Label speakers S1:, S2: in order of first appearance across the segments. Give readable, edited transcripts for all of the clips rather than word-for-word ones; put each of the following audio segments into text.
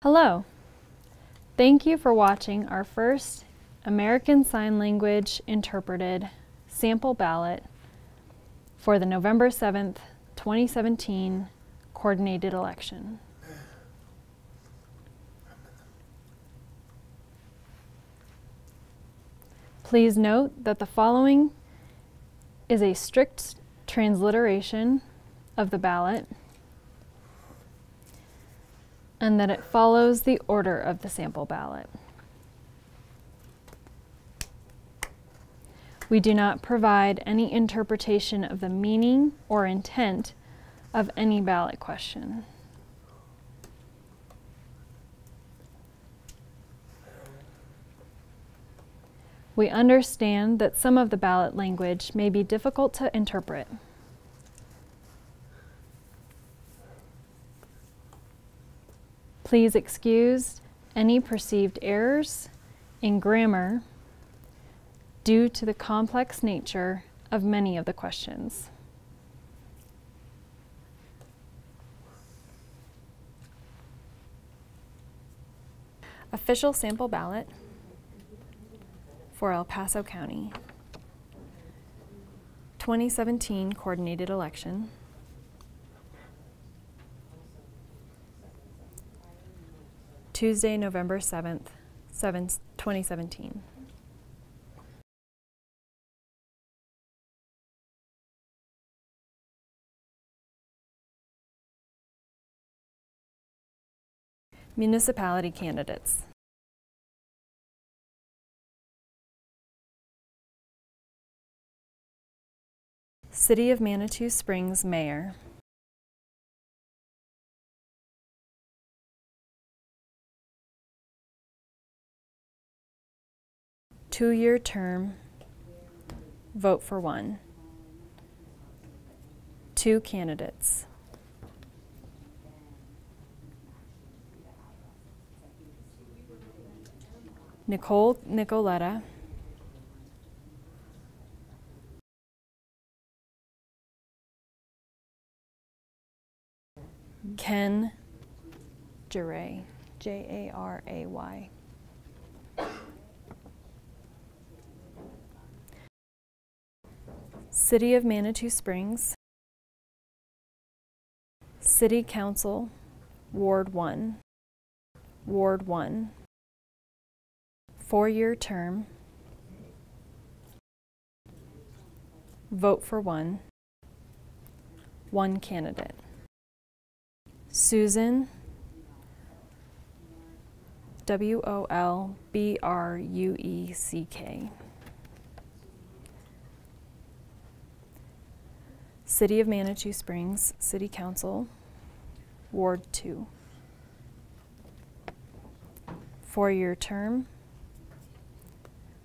S1: Hello. Thank you for watching our first American Sign Language interpreted sample ballot for the November 7th, 2017 coordinated election. Please note that the following is a strict transliteration of the ballot and that it follows the order of the sample ballot. We do not provide any interpretation of the meaning or intent of any ballot question. We understand that some of the ballot language may be difficult to interpret. Please excuse any perceived errors in grammar due to the complex nature of many of the questions. Official sample ballot for El Paso County, 2017 coordinated election. Tuesday, November 7th, 2017. Municipality candidates. City of Manitou Springs Mayor. Two-year term, vote for one. Two candidates. Nicole Nicoletta. Ken Jaray, J-A-R-A-Y. City of Manitou Springs, City Council, Ward 1, Ward 1, four-year term, vote for one, one candidate. Susan, W-O-L-B-R-U-E-C-K. City of Manitou Springs, City Council, Ward 2. Four-year term,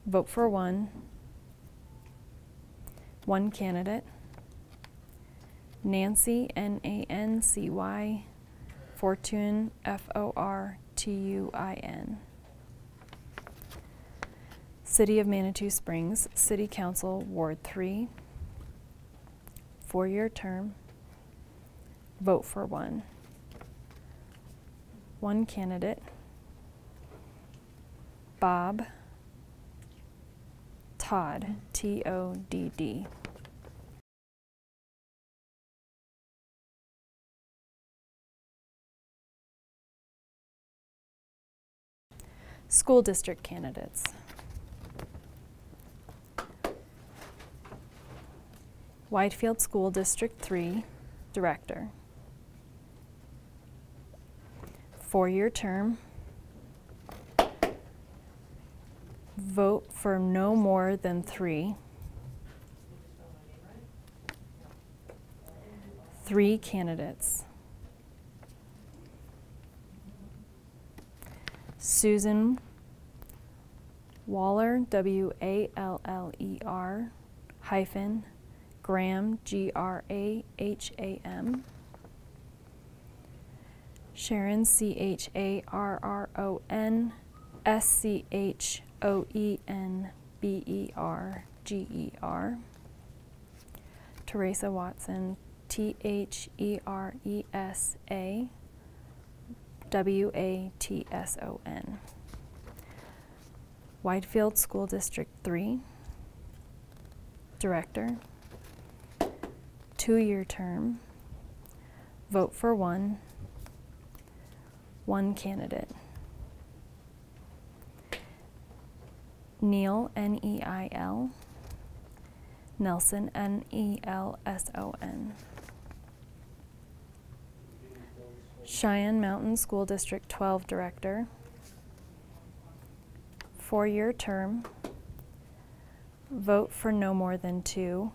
S1: vote for one, one candidate. Nancy, N-A-N-C-Y, Fortune, F-O-R-T-U-I-N. City of Manitou Springs, City Council, Ward 3. Four-year term, vote for one, one candidate. Bob Todd, T-O-D-D. School district candidates. Whitefield School District 3, Director. Four-year term. Vote for no more than three. Three candidates. Susan Waller, W-A-L-L-E-R, hyphen, Graham, G-R-A-H-A-M. Sharon, C-H-A-R-R-O-N, S-C-H-O-E-N-B-E-R-G-E-R. Teresa Watson, T-H-E-R-E-S-A, Watson. Whitefield School District 3, Director, 2-year term, vote for one candidate. Neil, Neil, Nelson, Nelson. Cheyenne Mountain School District 12 Director, 4-year term, vote for no more than 2.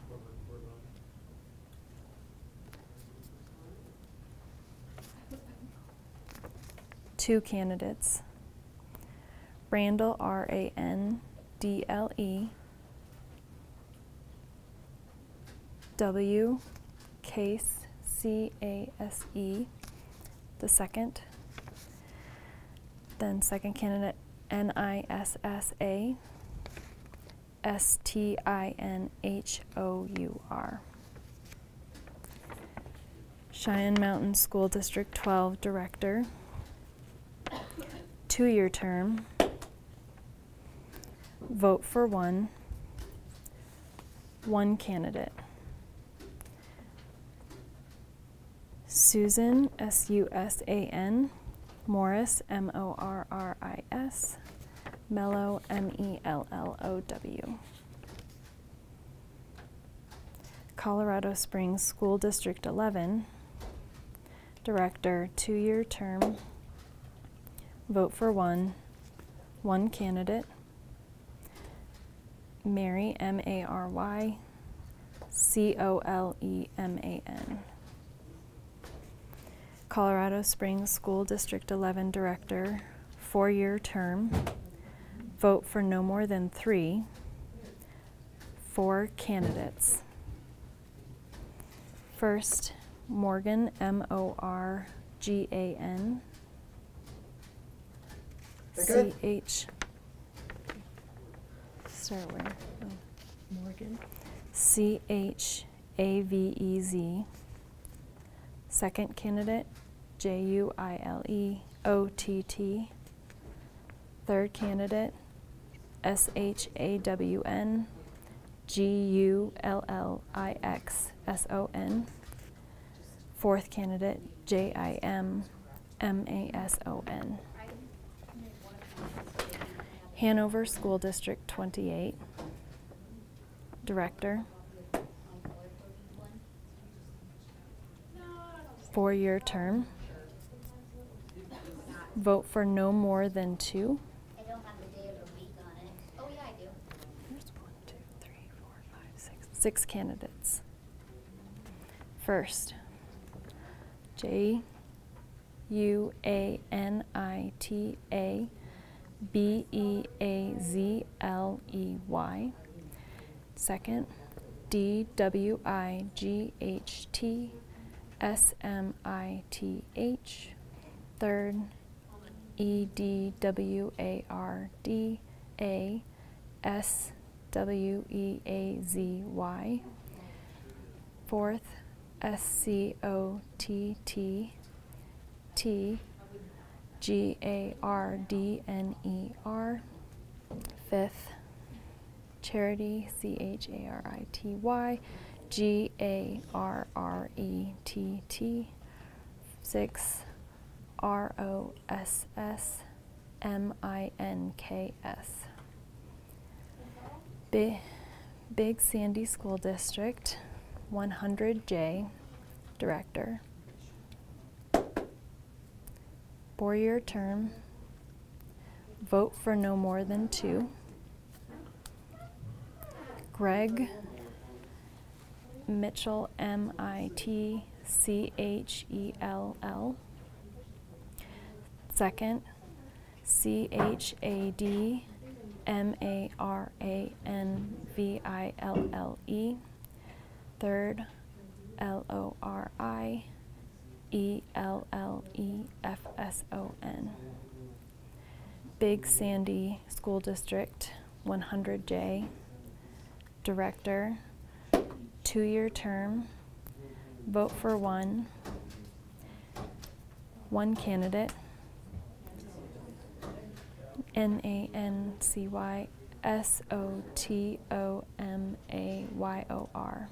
S1: Two candidates. Randall, Randle, W, Case, Case, the second. Then second candidate, Nissa, Stinhour. Cheyenne Mountain School District 12 Director, 2-year term, vote for one candidate. Susan, Susan, Morris, Morris, Mellow, Mellow. Colorado Springs School District 11, Director, 2-year term, vote for one candidate. Mary, Mary, Coleman. Colorado Springs School District 11 Director, 4-year term, vote for no more than 3, 4 candidates. First, Morgan, Morgan, CH. Start where? Oh.
S2: Morgan.
S1: CHAVEZ. Second candidate, JUILEOTT. Third candidate, SHAWN, GULLIXSON. Fourth candidate, JIMMASON. Hanover School District 28, Director, 4-year term, vote for no more than 2.
S2: I don't have the day of the week on it. Oh yeah, I do.
S1: There's 1, 2, 3, 4, 5, 6. 6 candidates. First, JUANITA BEAZLEY. Second, DWIGHT SMITH. Third, EDWARD SWEAZY. Fourth, SCOTT GARDNER. Fifth, Charity CHARITY GARRETT. 6, ROSS MINKS. Big Sandy School District 100J, Director, 4-year term, vote for no more than 2. Greg Mitchell, MITCHELL. Second, CHAD MARANVILLE. Third, LORIELLEFSON. Big Sandy School District 100J, Director, 2-year term, vote for one candidate. Nancysotomayor.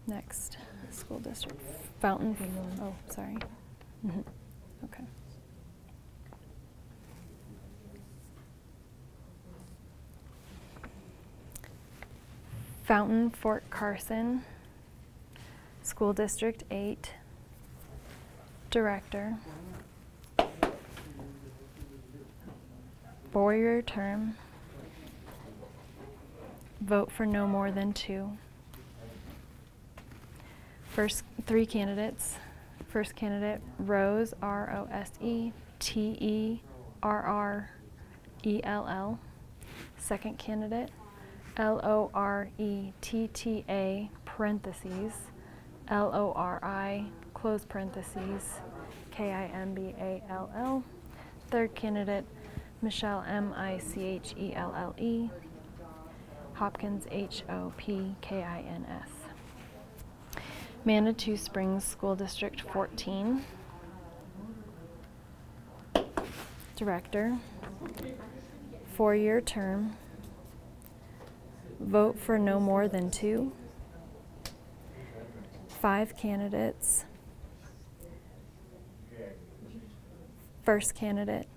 S1: Next, school district. Fountain. Oh, sorry. Okay. Fountain, Fort Carson, School District 8, Director, 4-year term, vote for no more than 2. First 3 candidates. First candidate, Rose, Rosetterrell. Second candidate, Loreetta, parentheses, Lori, close parentheses, Kimball. Third candidate, Michelle, Michelle, Hopkins, Hopkins. Manitou Springs School District 14. Director, 4-year term, vote for no more than 2. 5 candidates. First candidate,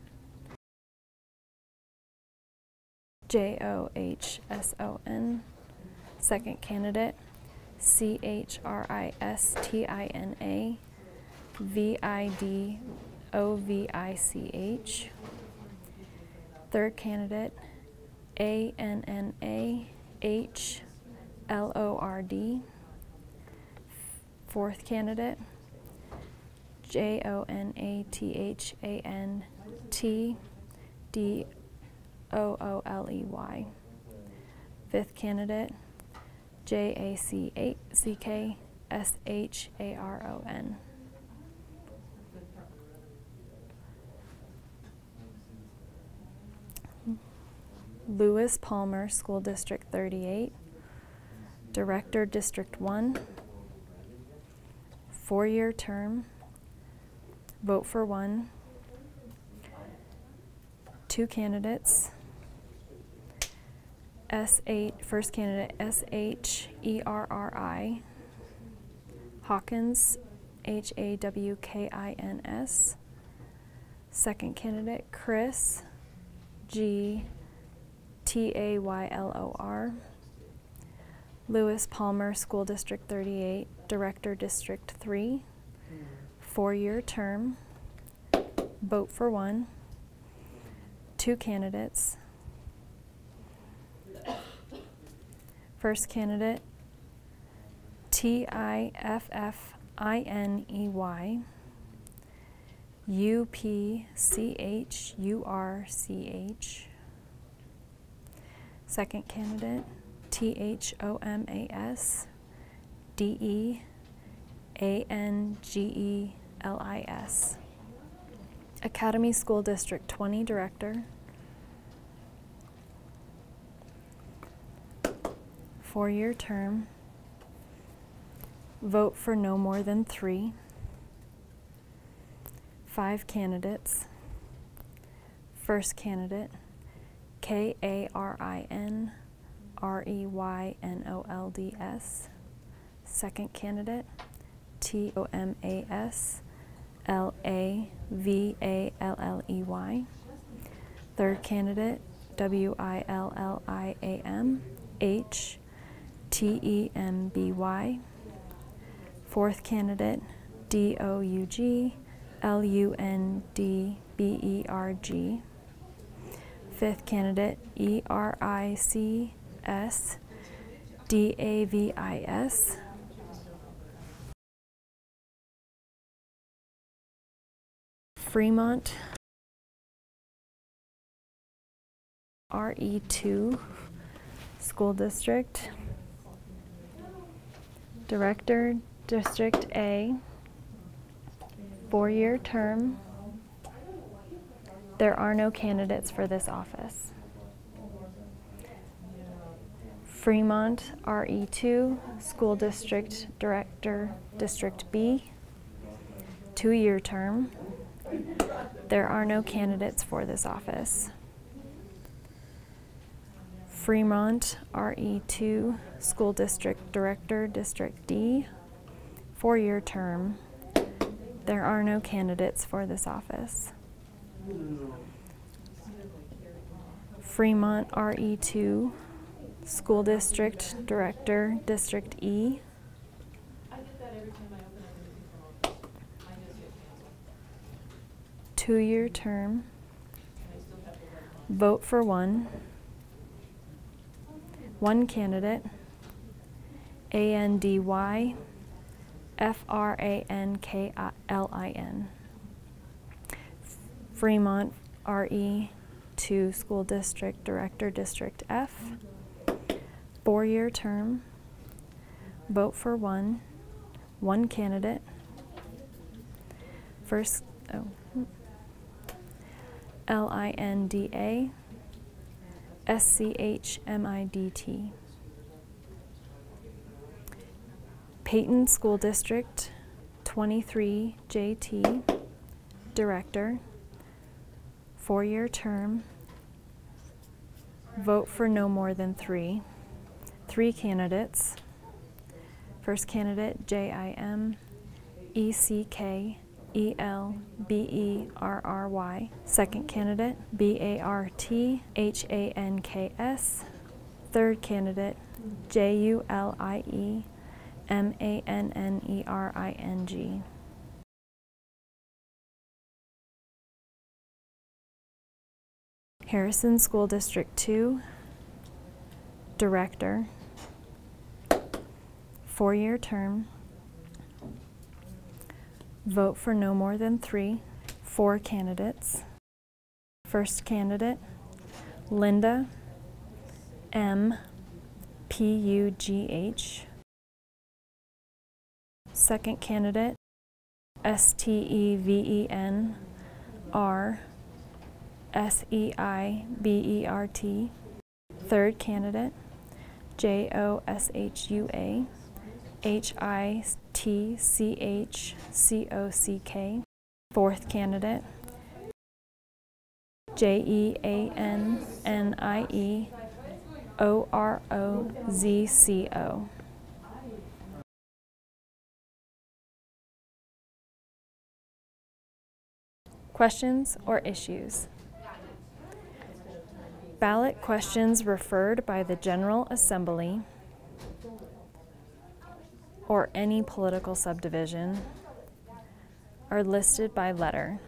S1: Johson. Second candidate, Christina, Vidovich. Third candidate, Annah, Fourth candidate, Jonathan, Dooley. Fifth candidate, Jackson. Lewis Palmer, School District 38, Director, District 1, 4-year term, vote for 1. 2 candidates. First candidate, Sherri, Hawkins, Hawkins. Second candidate, Chris, Taylor. Lewis Palmer, School District 38, Director, District 3, 4-year term, vote for 1. 2 candidates. First candidate, Tiffiny, Upchurch. Second candidate, Thomas, Deangelis. Academy School District 20 Director, 4-year term, vote for no more than 3. 5 candidates. First candidate, Karinreynols. Second candidate, Thomas, Lavalley. Third candidate, William, Temby. Fourth candidate, Doug, Lundberg. Fifth candidate, Erics, Davis. Fremont, RE2 School District, Director, District A, 4-year term. There are no candidates for this office. Fremont, RE2 School District, Director, District B, 2-year term. There are no candidates for this office. Fremont, RE2, School District Director, District D, 4-year term. There are no candidates for this office. Fremont, RE2, School District Director, District E. 2-year term. Vote for one. One candidate. ANDY FRANKLIN. Fremont, RE2, School District Director, District F. 4-year term. Vote for one. One candidate. First, LINDA SCHMIDT. Peyton School District 23 JT, Director, 4-year term. Vote for no more than 3. 3 candidates. First candidate, JIM ECKELBERRY. Second candidate, BARTHANKS. Third candidate, JULIEMANNERING. Harrison School District 2, Director, 4-year term. Vote for no more than 3. 4 candidates. First candidate, Linda M. PUGH. Second candidate, STEVEN R. SEIBERT. Third candidate, JOSHUA HITCHCOCK. Fourth candidate, JEANNIE OROZCO. Questions or issues? Ballot questions referred by the General Assembly or any political subdivision are listed by letter,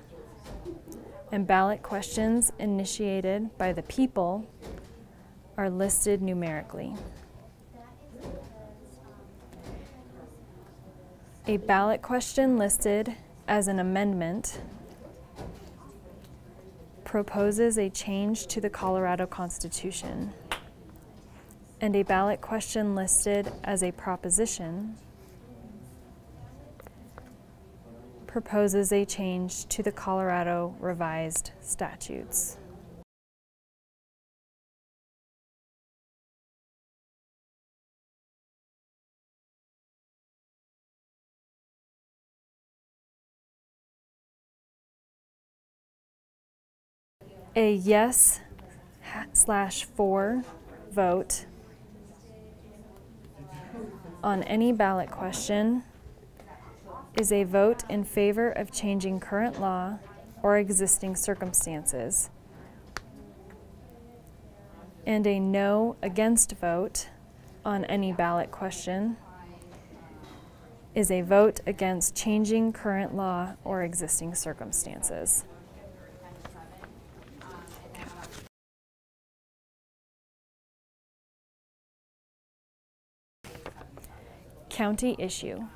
S1: and ballot questions initiated by the people are listed numerically. A ballot question listed as an amendment proposes a change to the Colorado Constitution, and a ballot question listed as a proposition proposes a change to the Colorado Revised Statutes. A yes/for vote on any ballot question is a vote in favor of changing current law or existing circumstances, and a no against vote on any ballot question is a vote against changing current law or existing circumstances. County issue.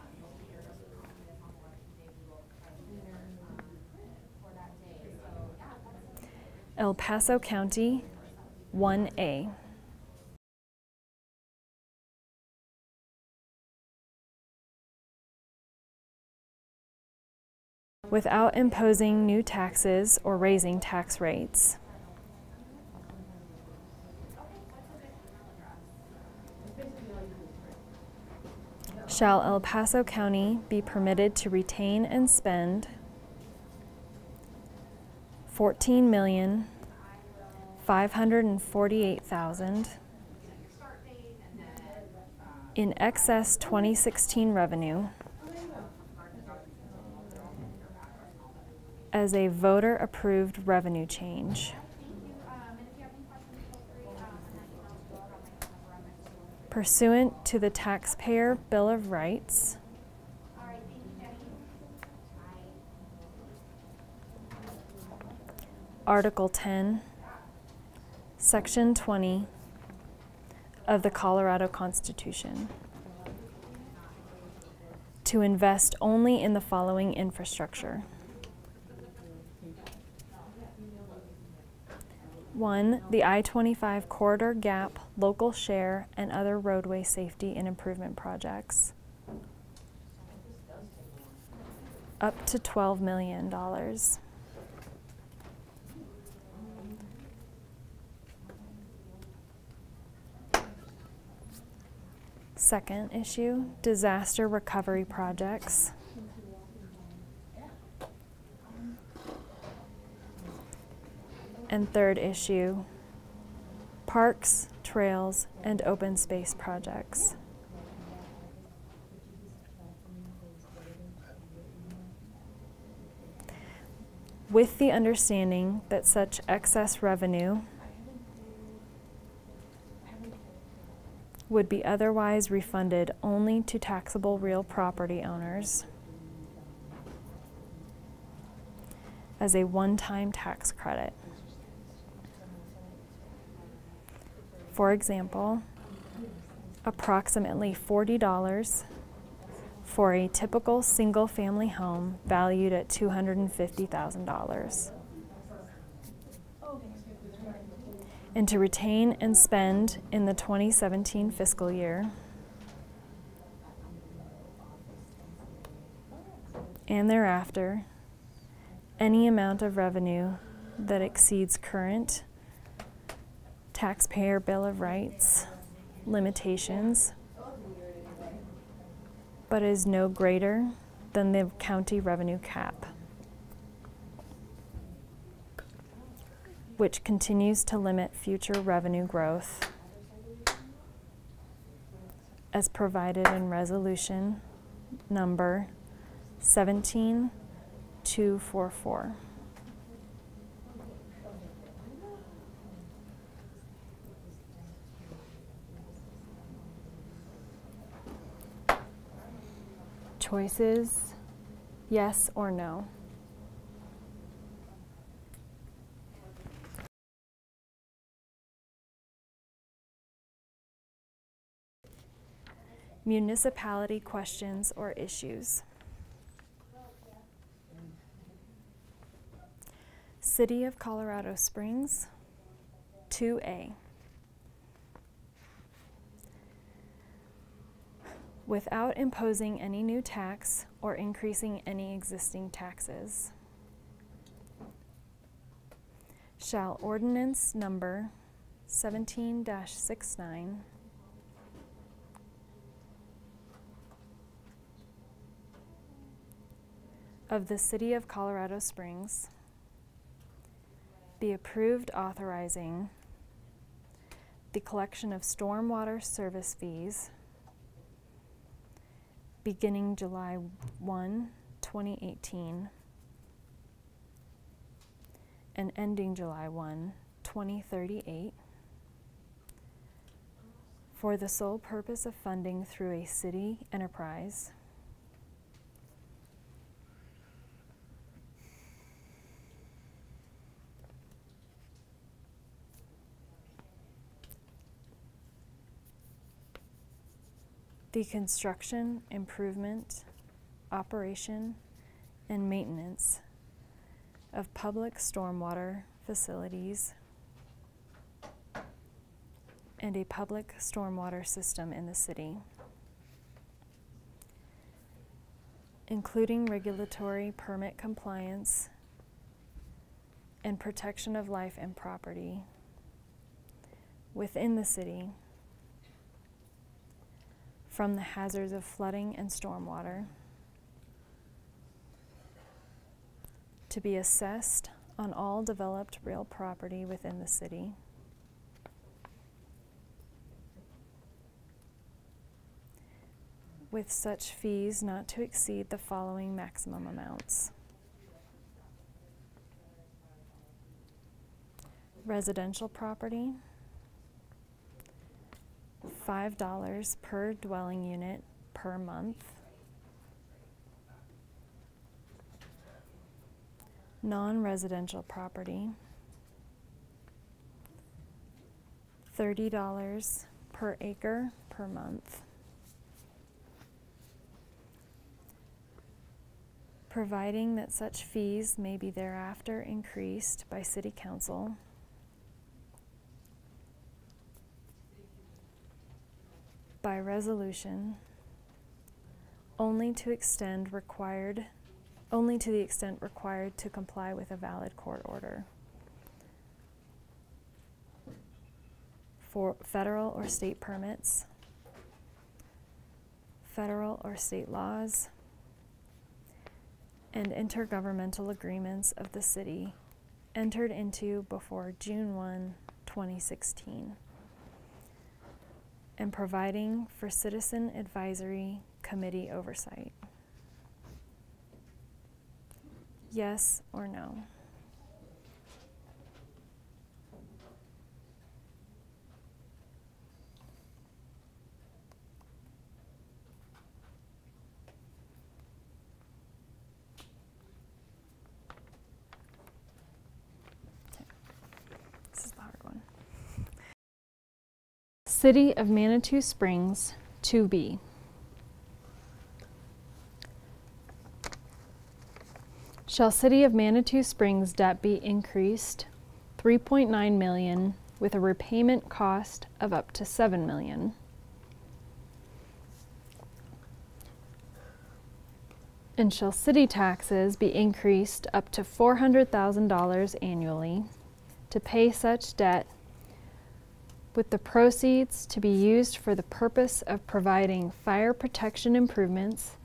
S1: El Paso County, 1A. Without imposing new taxes or raising tax rates. Shall El Paso County be permitted to retain and spend $14,548,000 in excess 2016 revenue as a voter-approved revenue change pursuant to the Taxpayer Bill of Rights, Article 10, Section 20 of the Colorado Constitution, to invest only in the following infrastructure. 1, the I-25 corridor gap, local share, and other roadway safety and improvement projects, up to $12 million. Second issue, disaster recovery projects. And third issue, parks, trails, and open space projects. With the understanding that such excess revenue would be otherwise refunded only to taxable real property owners as a one-time tax credit. For example, approximately $40 for a typical single-family home valued at $250,000. And to retain and spend in the 2017 fiscal year and thereafter any amount of revenue that exceeds current Taxpayer Bill of Rights limitations, but is no greater than the county revenue cap, which continues to limit future revenue growth as provided in Resolution number 17244. Choices, yes or no. Municipality questions or issues. City of Colorado Springs, 2A. Without imposing any new tax or increasing any existing taxes, shall ordinance number 17-69 of the City of Colorado Springs be approved, authorizing the collection of stormwater service fees beginning July 1, 2018 and ending July 1, 2038 for the sole purpose of funding through a city enterprise the construction, improvement, operation, and maintenance of public stormwater facilities and a public stormwater system in the city, including regulatory permit compliance and protection of life and property within the city from the hazards of flooding and stormwater, to be assessed on all developed real property within the city. With such fees not to exceed the following maximum amounts. Residential property, $5 per dwelling unit per month. Non-residential property, $30 per acre per month. Providing that such fees may be thereafter increased by City Council by resolution only to the extent required to comply with a valid court order. For federal or state permits, federal or state laws, and intergovernmental agreements of the city entered into before June 1, 2016, and providing for Citizen Advisory Committee oversight. Yes or no? Okay. This is the hard one. City of Manitou Springs, 2B. Shall City of Manitou Springs debt be increased $3.9 million with a repayment cost of up to $7 million? And shall city taxes be increased up to $400,000 annually to pay such debt, with the proceeds to be used for the purpose of providing fire protection improvements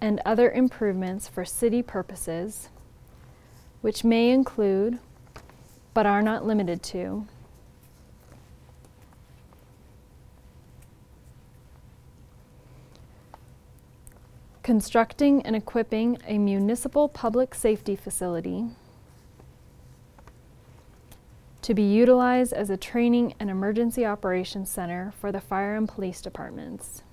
S1: and other improvements for city purposes, which may include, but are not limited to, constructing and equipping a municipal public safety facility to be utilized as a training and emergency operations center for the fire and police departments,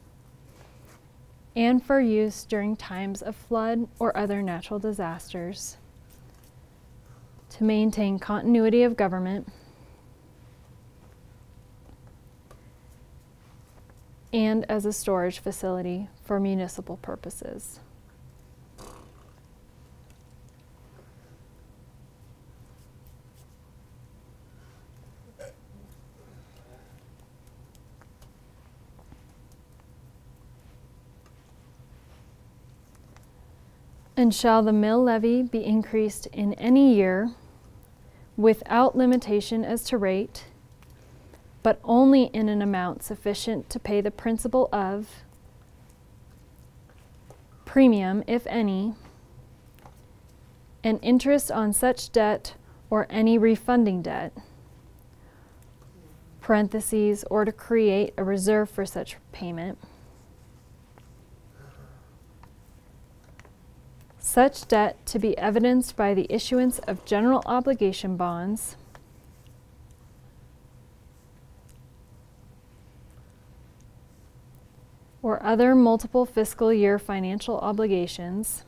S1: and for use during times of flood or other natural disasters, to maintain continuity of government, and as a storage facility for municipal purposes. And shall the mill levy be increased in any year without limitation as to rate, but only in an amount sufficient to pay the principal of premium, if any, and interest on such debt or any refunding debt, parentheses, or to create a reserve for such payment. Such debt to be evidenced by the issuance of general obligation bonds or other multiple fiscal year financial obligations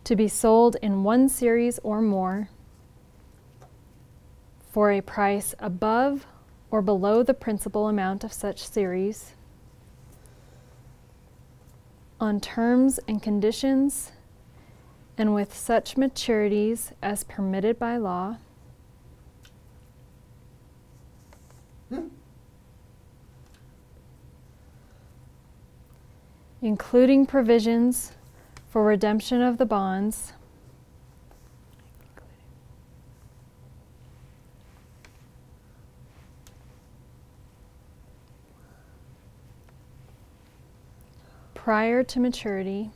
S1: to be sold in one series or more for a price above or below the principal amount of such series, on terms and conditions and with such maturities as permitted by law, including provisions for redemption of the bonds prior to maturity,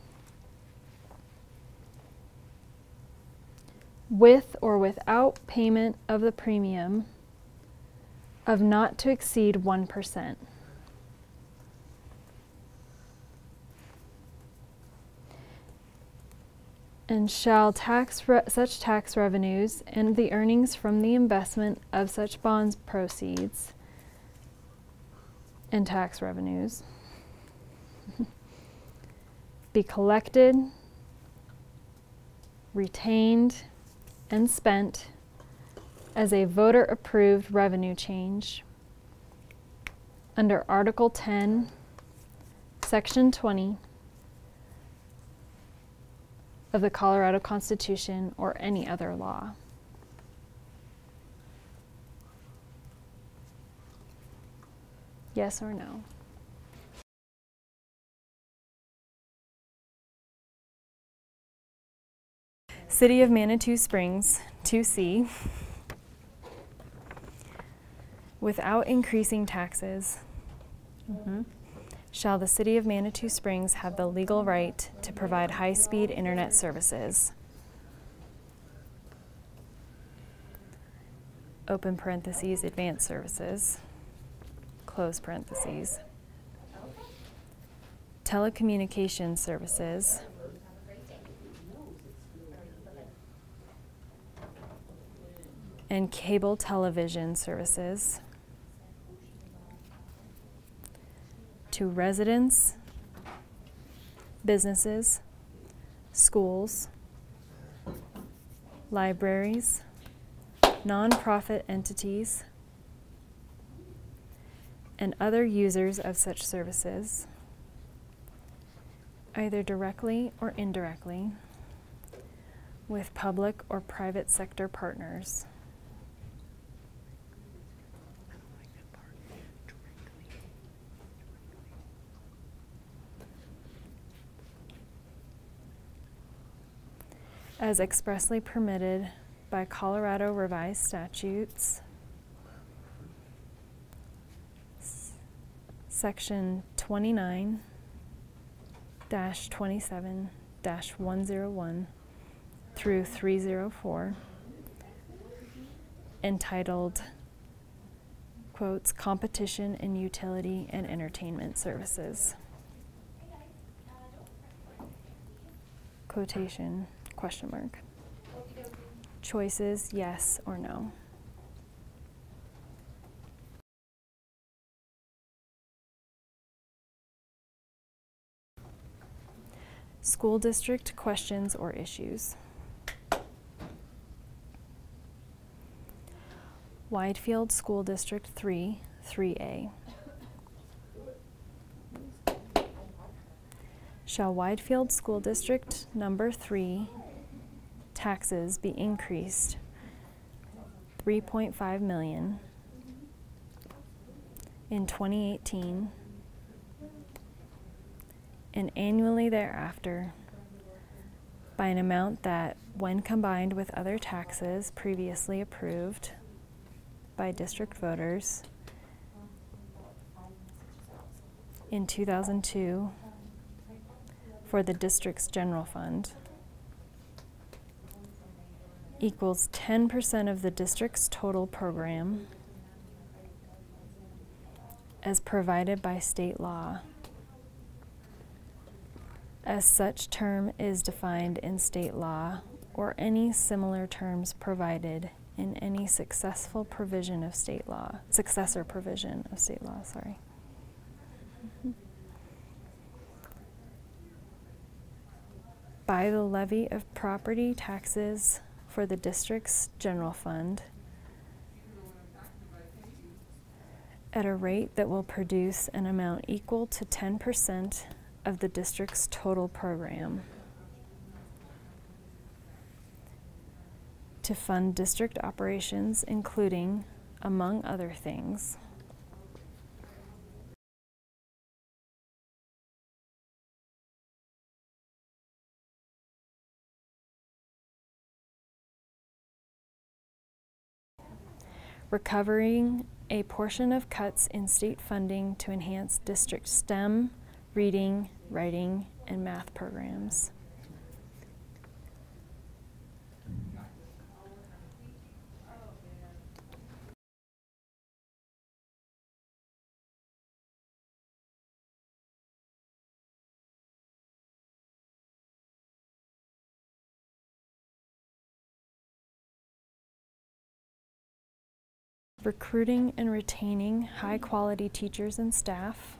S1: with or without payment of the premium of not to exceed 1%. And shall such tax revenues and the earnings from the investment of such bonds proceeds and tax revenues be collected, retained, and spent as a voter-approved revenue change under Article 10, Section 20 of the Colorado Constitution or any other law. Yes or no? City of Manitou Springs, 2C. Without increasing taxes, shall the City of Manitou Springs have the legal right to provide high-speed internet services, open parentheses, advanced services, close parentheses, telecommunications services, and cable television services to residents, businesses, schools, libraries, nonprofit entities, and other users of such services, either directly or indirectly, with public or private sector partners. As expressly permitted by Colorado Revised Statutes, Section 29-27-101 through 304, entitled, quotes, Competition in Utility and Entertainment Services. Quotation. Question mark. Choices, yes or no. School district questions or issues. Widefield School District 3, 3A. Shall Widefield School District number 3 taxes be increased $3.5 million in 2018 and annually thereafter by an amount that, when combined with other taxes previously approved by district voters in 2002 for the district's general fund, equals 10% of the district's total program as provided by state law, as such term is defined in state law or any similar terms provided in any successor provision of state law, sorry. By the levy of property taxes for the district's general fund at a rate that will produce an amount equal to 10% of the district's total program to fund district operations, including, among other things, recovering a portion of cuts in state funding to enhance district STEM, reading, writing, and math programs. Recruiting and retaining high-quality teachers and staff.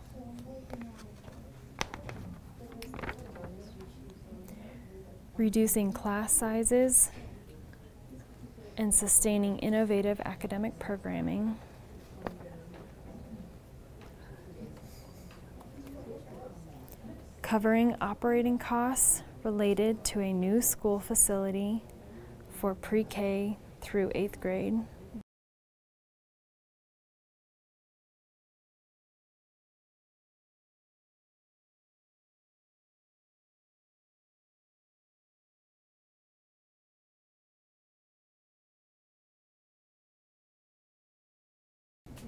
S1: Reducing class sizes and sustaining innovative academic programming. Covering operating costs related to a new school facility for pre-K through 8th grade.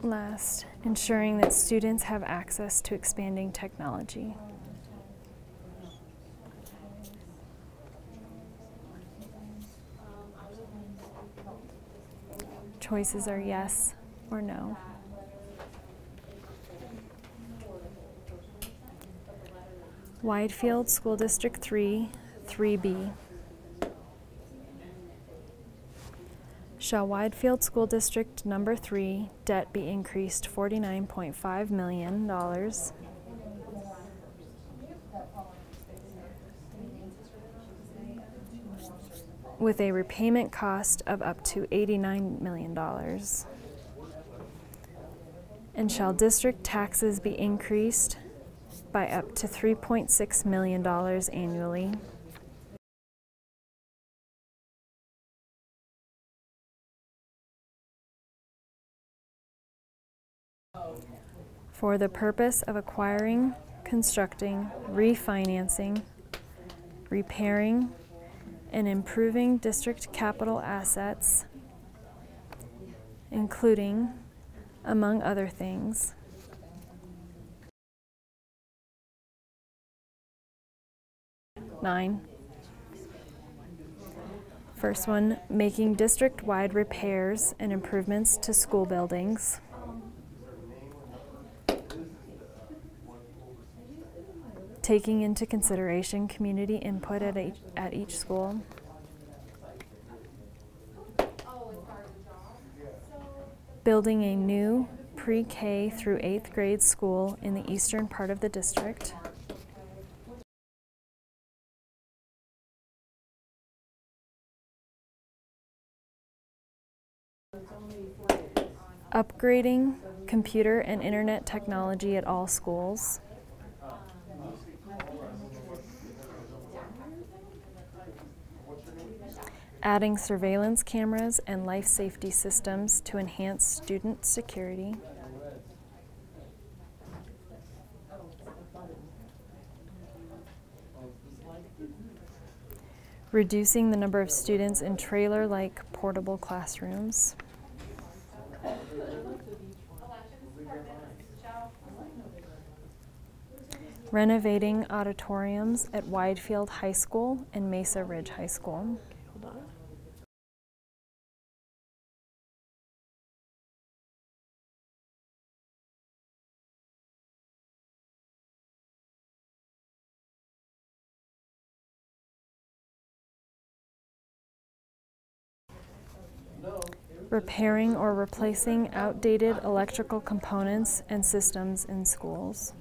S1: Last, ensuring that students have access to expanding technology. Choices are yes or no. Widefield School District 3, 3B. Shall Widefield School District Number 3 debt be increased $49.5 million with a repayment cost of up to $89 million? And shall district taxes be increased by up to $3.6 million annually? For the purpose of acquiring, constructing, refinancing, repairing, and improving district capital assets, including, among other things, nine. First one, making district-wide repairs and improvements to school buildings. Taking into consideration community input at each school. Building a new pre-K through 8th grade school in the eastern part of the district. Upgrading computer and internet technology at all schools. Adding surveillance cameras and life safety systems to enhance student security. Reducing the number of students in trailer-like portable classrooms. Renovating auditoriums at Widefield High School and Mesa Ridge High School. Repairing or replacing outdated electrical components and systems in schools.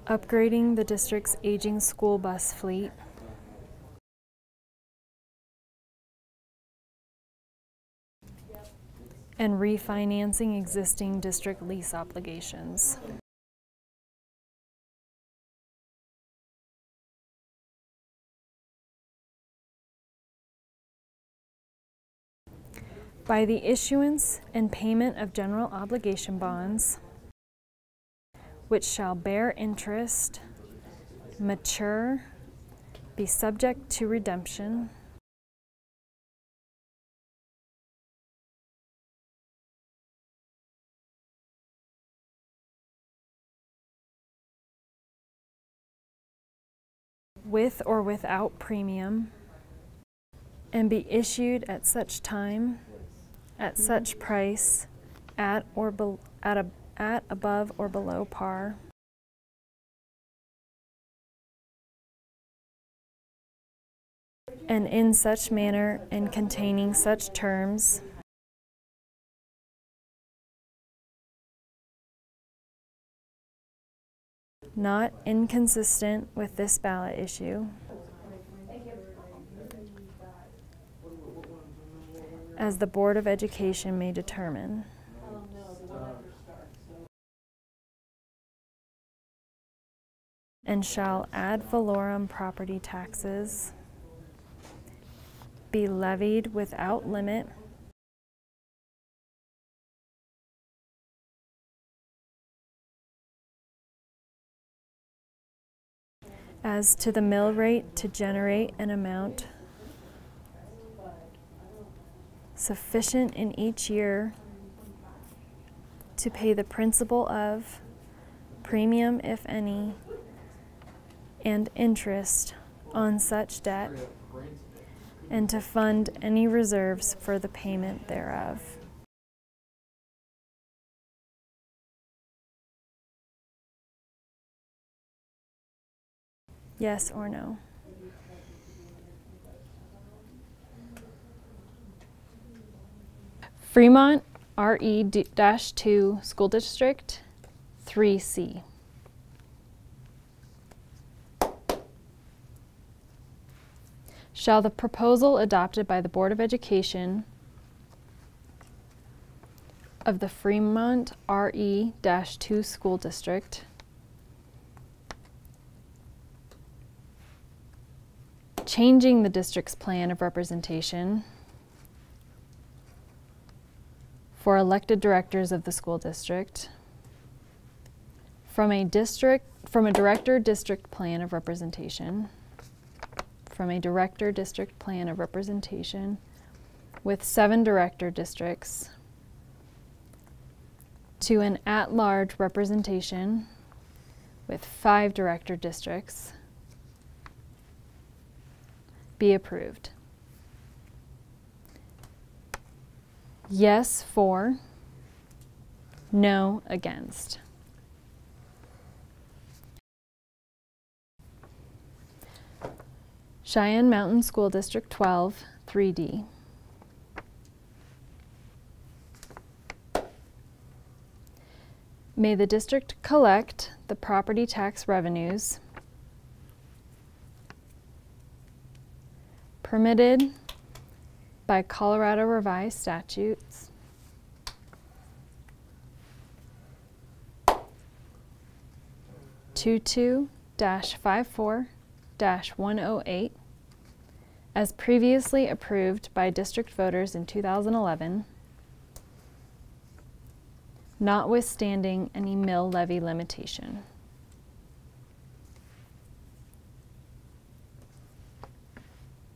S1: Upgrading the district's aging school bus fleet. And refinancing existing district lease obligations. By the issuance and payment of general obligation bonds, which shall bear interest, mature, be subject to redemption, with or without premium, and be issued at such time, at such price, at above or below par, and in such manner and containing such terms not inconsistent with this ballot issue, as the Board of Education may determine. And shall ad valorem property taxes be levied without limit as to the mill rate to generate an amount sufficient in each year to pay the principal of premium, if any, and interest on such debt, and to fund any reserves for the payment thereof. Yes or no? Fremont RE-2 School District 3C. Shall the proposal adopted by the Board of Education of the Fremont RE-2 School District changing the district's plan of representation for elected directors of the school district from a director district plan of representation with 7 director districts to an at-large representation with 5 director districts be approved. Yes for, no against. Cheyenne Mountain School District 12, 3D. May the district collect the property tax revenues permitted by Colorado Revised Statutes (22-54-108) as previously approved by district voters in 2011, notwithstanding any mill levy limitation.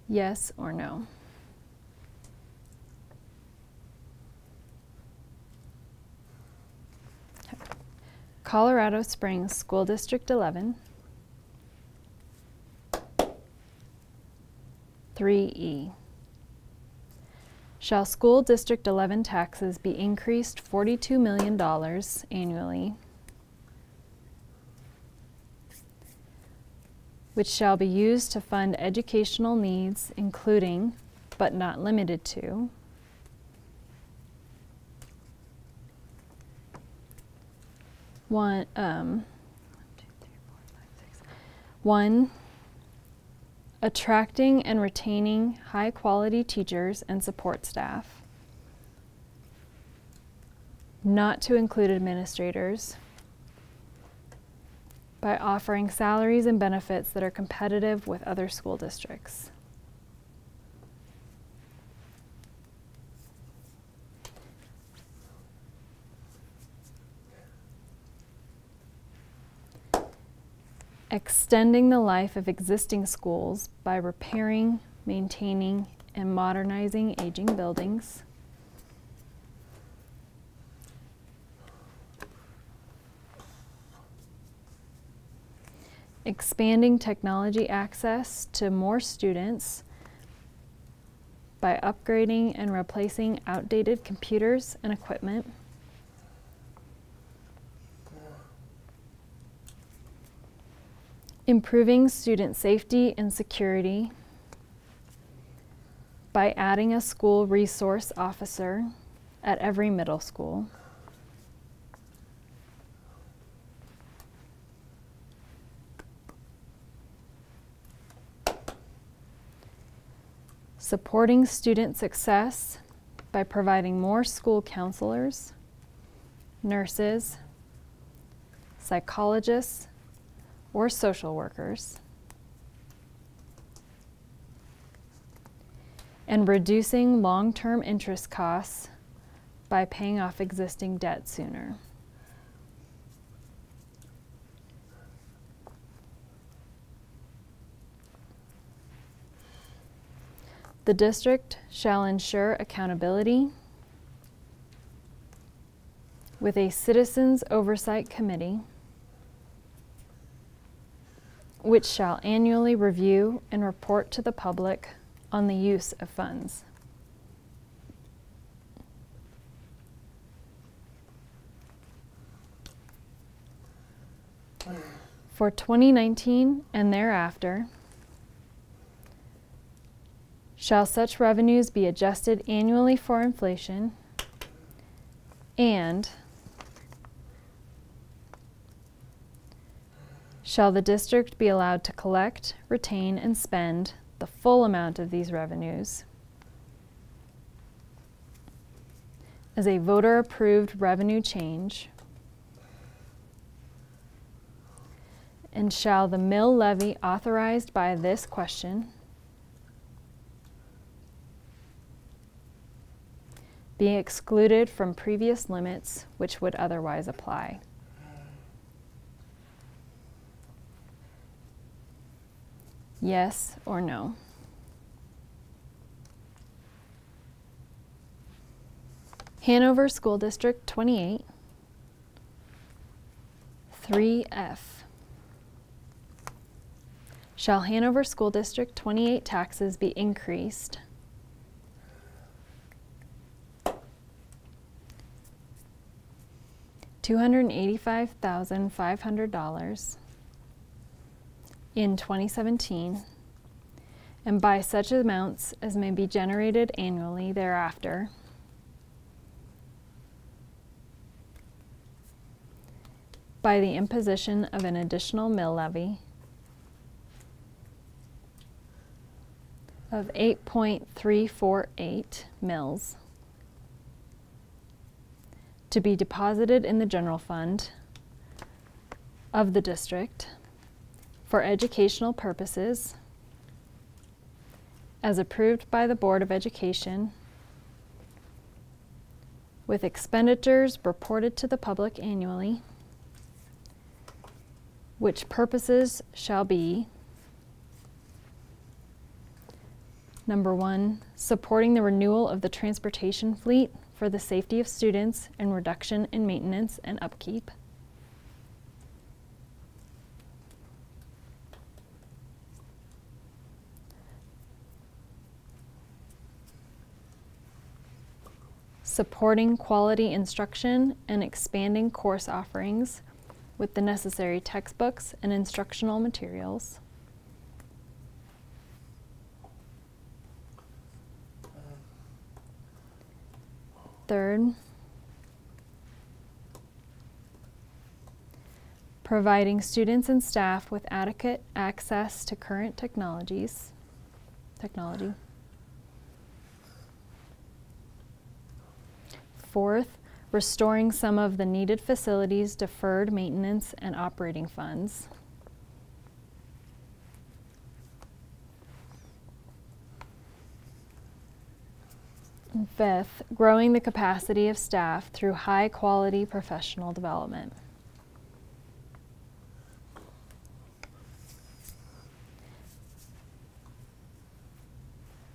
S1: Yes or no? Okay. Colorado Springs School District 11, 3E. Shall School District 11 taxes be increased $42 million annually, which shall be used to fund educational needs, including, but not limited to, one, attracting and retaining high-quality teachers and support staff, not to include administrators, by offering salaries and benefits that are competitive with other school districts. Extending the life of existing schools by repairing, maintaining, and modernizing aging buildings. expanding technology access to more students by upgrading and replacing outdated computers and equipment. Improving student safety and security by adding a school resource officer at every middle school. Supporting student success by providing more school counselors, nurses, psychologists, or social workers. And reducing long-term interest costs by paying off existing debt sooner. The district shall ensure accountability with a Citizens Oversight Committee, which shall annually review and report to the public on the use of funds. For 2019 and thereafter, shall such revenues be adjusted annually for inflation, and shall the district be allowed to collect, retain, and spend the full amount of these revenues as a voter-approved revenue change, and shall the mill levy authorized by this question be excluded from previous limits which would otherwise apply. Yes or no? Hanover School District 28, 3F. Shall Hanover School District 28 taxes be increased $285,500 in 2017, and by such amounts as may be generated annually thereafter, by the imposition of an additional mill levy of 8.348 mills to be deposited in the general fund of the district for educational purposes as approved by the Board of Education, with expenditures reported to the public annually, which purposes shall be: number 1, supporting the renewal of the transportation fleet for the safety of students and reduction in maintenance and upkeep. Supporting quality instruction and expanding course offerings with the necessary textbooks and instructional materials. Third, providing students and staff with adequate access to current technology. Fourth, restoring some of the needed facilities' deferred maintenance and operating funds. And fifth, growing the capacity of staff through high-quality professional development.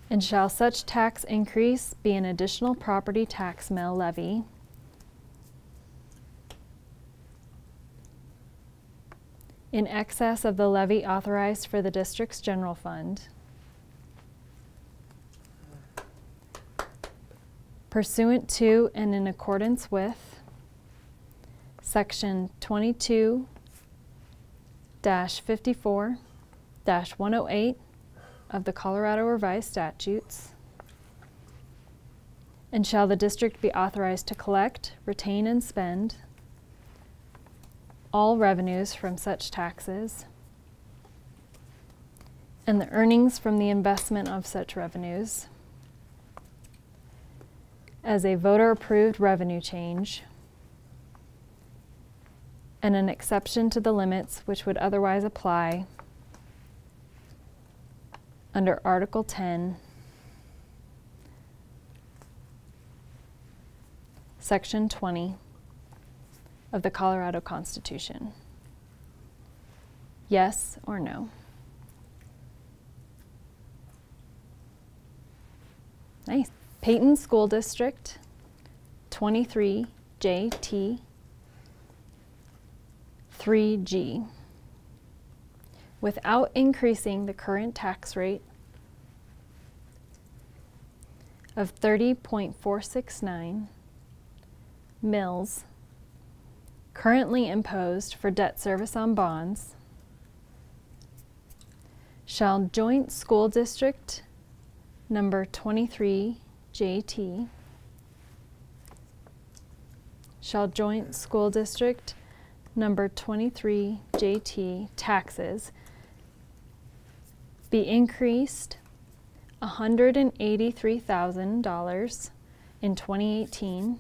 S1: And shall such tax increase be an additional property tax mill levy in excess of the levy authorized for the district's general fund, pursuant to and in accordance with Section 22-54-108 of the Colorado Revised Statutes, and shall the district be authorized to collect, retain, and spend all revenues from such taxes and the earnings from the investment of such revenues as a voter-approved revenue change and an exception to the limits which would otherwise apply under Article 10, Section 20 of the Colorado Constitution. Yes or no? Nice. Peyton School District 23JT 3G. Without increasing the current tax rate of 30.469 mills currently imposed for debt service on bonds, shall Joint School District number 23JT, shall Joint School District number 23JT taxes be increased $183,000 in 2018,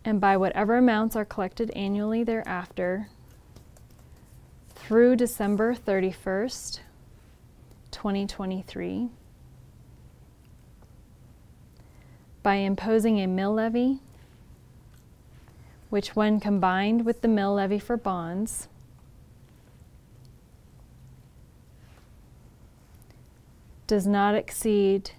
S1: and by whatever amounts are collected annually thereafter through December 31st, 2023, by imposing a mill levy, which when combined with the mill levy for bonds does not exceed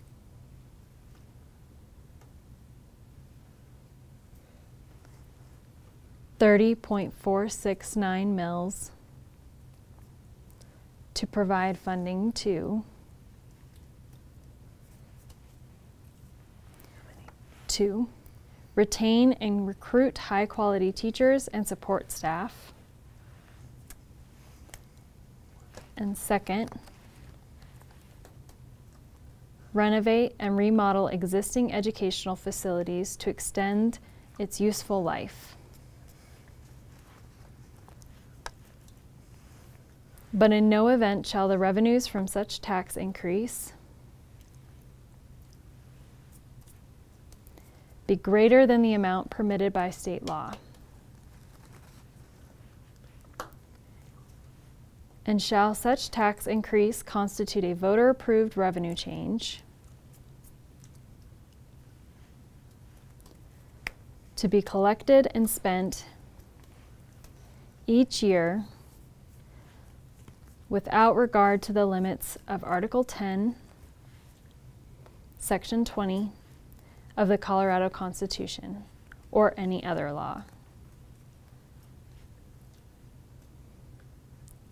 S1: $30.469 mills to provide funding to retain and recruit high-quality teachers and support staff. And second, renovate and remodel existing educational facilities to extend its useful life. But in no event shall the revenues from such tax increase be greater than the amount permitted by state law. And shall such tax increase constitute a voter-approved revenue change to be collected and spent each year without regard to the limits of Article 10, Section 20 of the Colorado Constitution or any other law.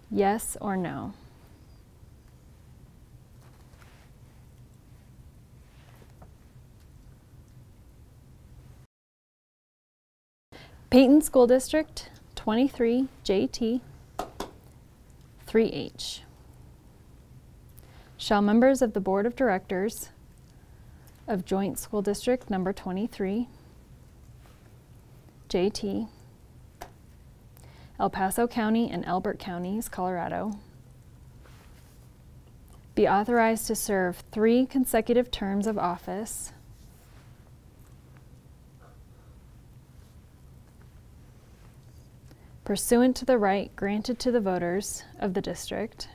S1: Yes or no? Peyton School District 23JT 3H. Shall members of the Board of Directors of Joint School District number 23 JT, El Paso County and Elbert Counties, Colorado, be authorized to serve 3 consecutive terms of office pursuant to the right granted to the voters of the district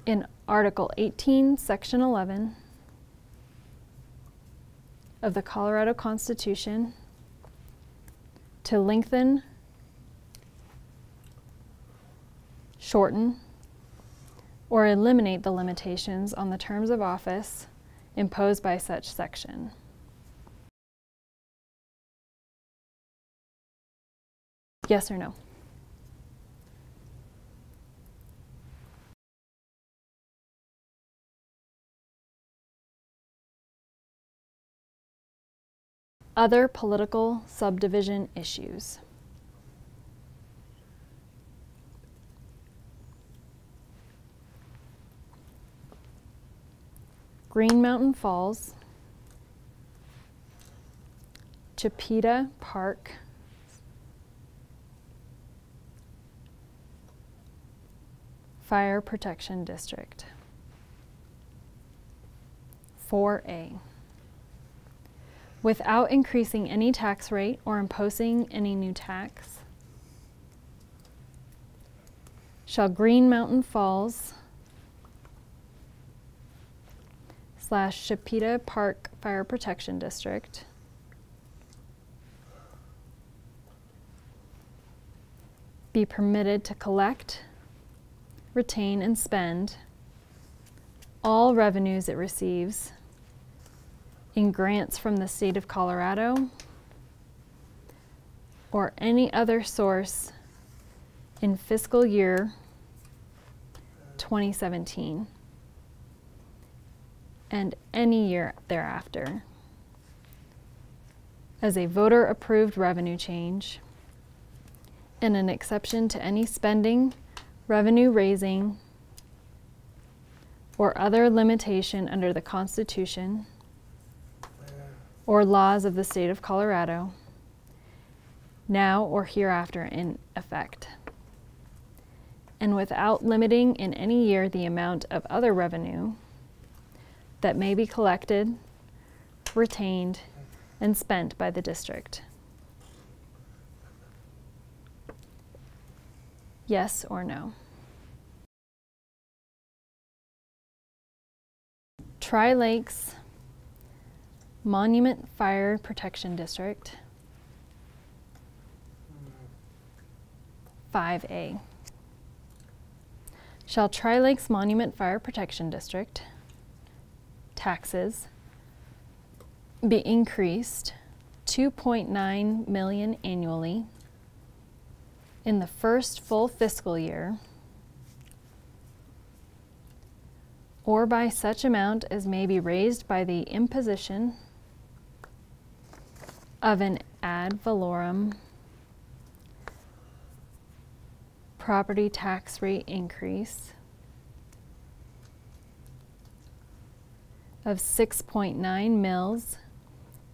S1: in Article 18, Section 11 of the Colorado Constitution to lengthen, shorten, or eliminate the limitations on the terms of office imposed by such section. Yes or no? Other political subdivision issues. Green Mountain Falls, Chipeta Park, Fire Protection District. 4A. Without increasing any tax rate or imposing any new tax, shall Green Mountain Falls / Chipeta Park Fire Protection District be permitted to collect, retain, and spend all revenues it receives in grants from the state of Colorado or any other source in fiscal year 2017 and any year thereafter as a voter-approved revenue change and an exception to any spending, revenue raising, or other limitation under the Constitution or laws of the state of Colorado, now or hereafter in effect, and without limiting in any year the amount of other revenue that may be collected, retained, and spent by the district. Yes or no? Tri-Lakes Monument Fire Protection District. 5A. Shall Tri-Lakes Monument Fire Protection District taxes be increased $2.9 million annually in the first full fiscal year, or by such amount as may be raised by the imposition of an ad valorem property tax rate increase of 6.9 mils,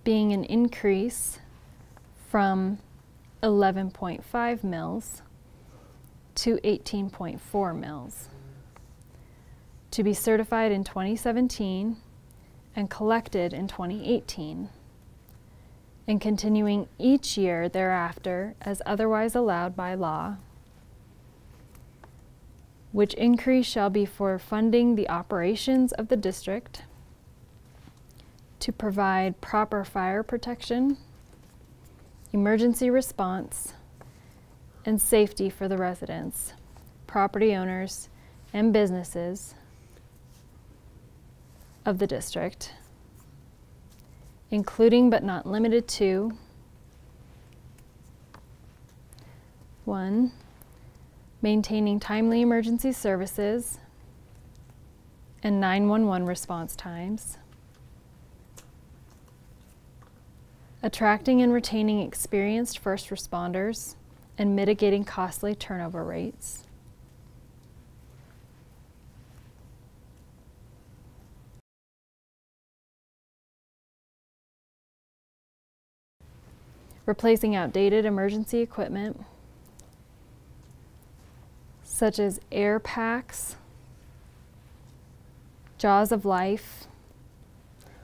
S1: being an increase from 11.5 mils to 18.4 mils, to be certified in 2017 and collected in 2018, and continuing each year thereafter as otherwise allowed by law, which increase shall be for funding the operations of the district, to provide proper fire protection, emergency response, and safety for the residents, property owners, and businesses of the district, including but not limited to 1. Maintaining timely emergency services and 911 response times, attracting and retaining experienced first responders and mitigating costly turnover rates, replacing outdated emergency equipment such as air packs, jaws of life,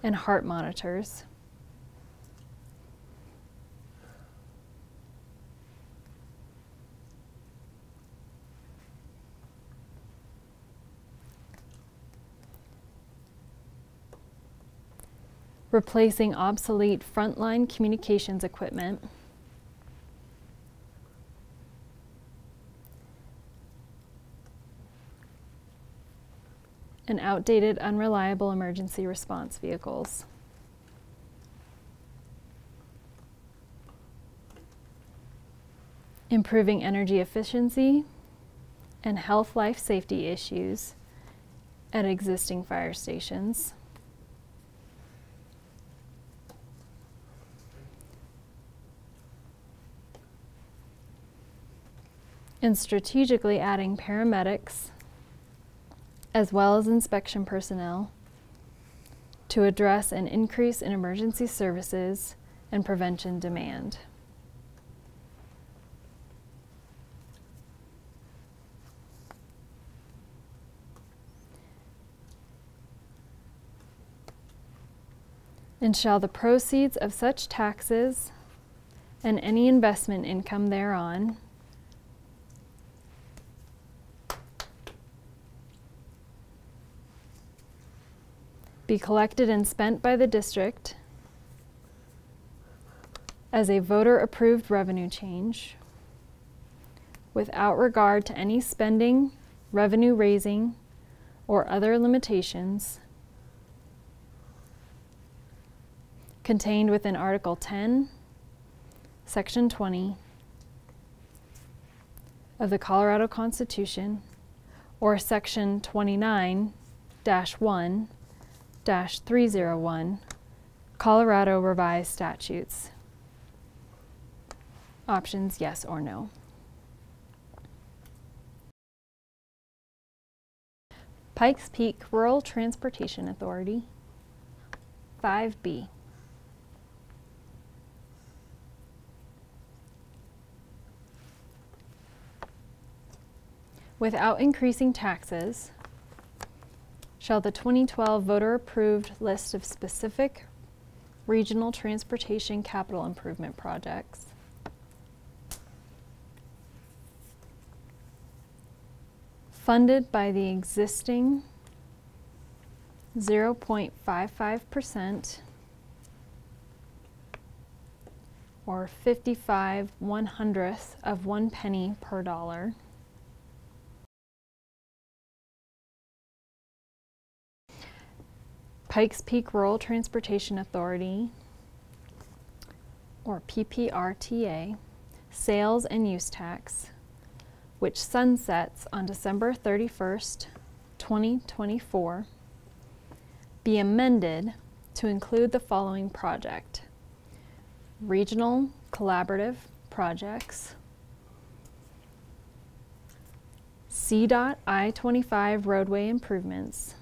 S1: and heart monitors. Replacing obsolete frontline communications equipment, and outdated, unreliable emergency response vehicles. Improving energy efficiency and health life safety issues at existing fire stations. And strategically adding paramedics as well as inspection personnel to address an increase in emergency services and prevention demand. And shall the proceeds of such taxes and any investment income thereon be collected and spent by the district as a voter-approved revenue change without regard to any spending, revenue raising, or other limitations contained within Article 10, Section 20 of the Colorado Constitution, or Section 29-1-301 Colorado Revised Statutes. Options yes or no. Pikes Peak Rural Transportation Authority. 5B. Without increasing taxes, shall the 2012 voter-approved list of specific regional transportation capital improvement projects funded by the existing 0.55% or 55/100th of 1 penny per dollar Pikes Peak Rural Transportation Authority, or PPRTA, sales and use tax, which sunsets on December 31st, 2024, be amended to include the following project: regional collaborative projects, CDOT I-25 roadway improvements,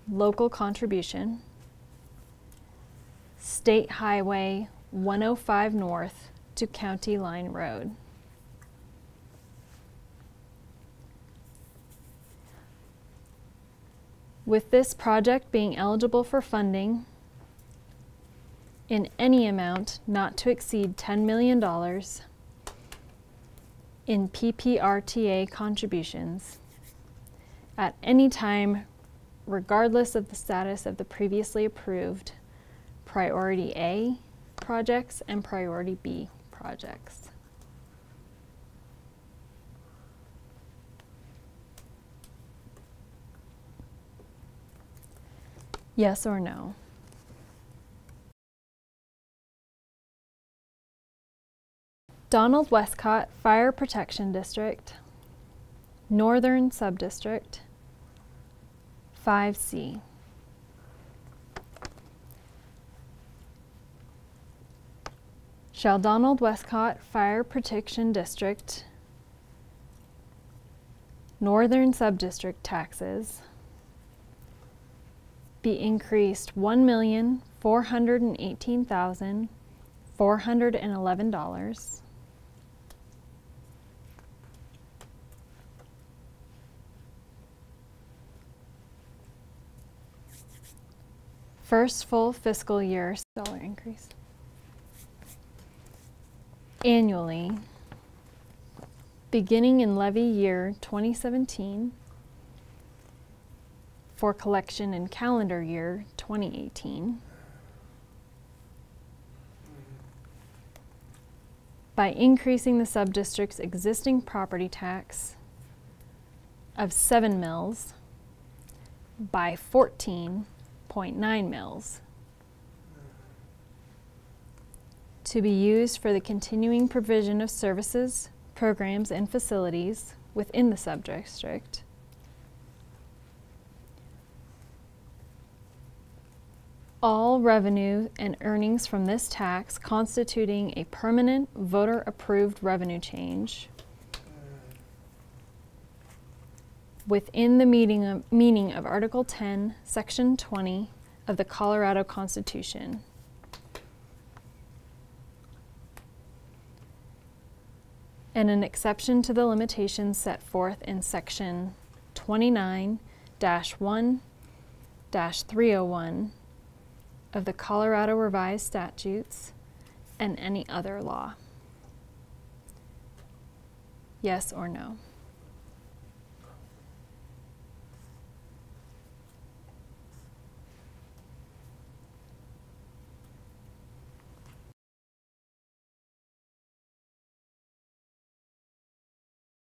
S1: local contribution, State Highway 105 North to County Line Road. With this project being eligible for funding in any amount not to exceed $10 million in PPRTA contributions at any time, regardless of the status of the previously approved Priority A projects and Priority B projects. Yes or no? Donald Westcott Fire Protection District, Northern Subdistrict, 5C. Shall Donald Westcott Fire Protection District, Northern Subdistrict taxes be increased $1,418,411 first full fiscal year dollar increase annually beginning in levy year 2017 for collection in calendar year 2018, by increasing the subdistrict's existing property tax of 7 mills by 14.9 mills to be used for the continuing provision of services, programs, and facilities within the subdistrict, all revenue and earnings from this tax constituting a permanent voter-approved revenue change within the meaning of Article 10, Section 20 of the Colorado Constitution, and an exception to the limitations set forth in Section 29-1-301 of the Colorado Revised Statutes and any other law. Yes or no?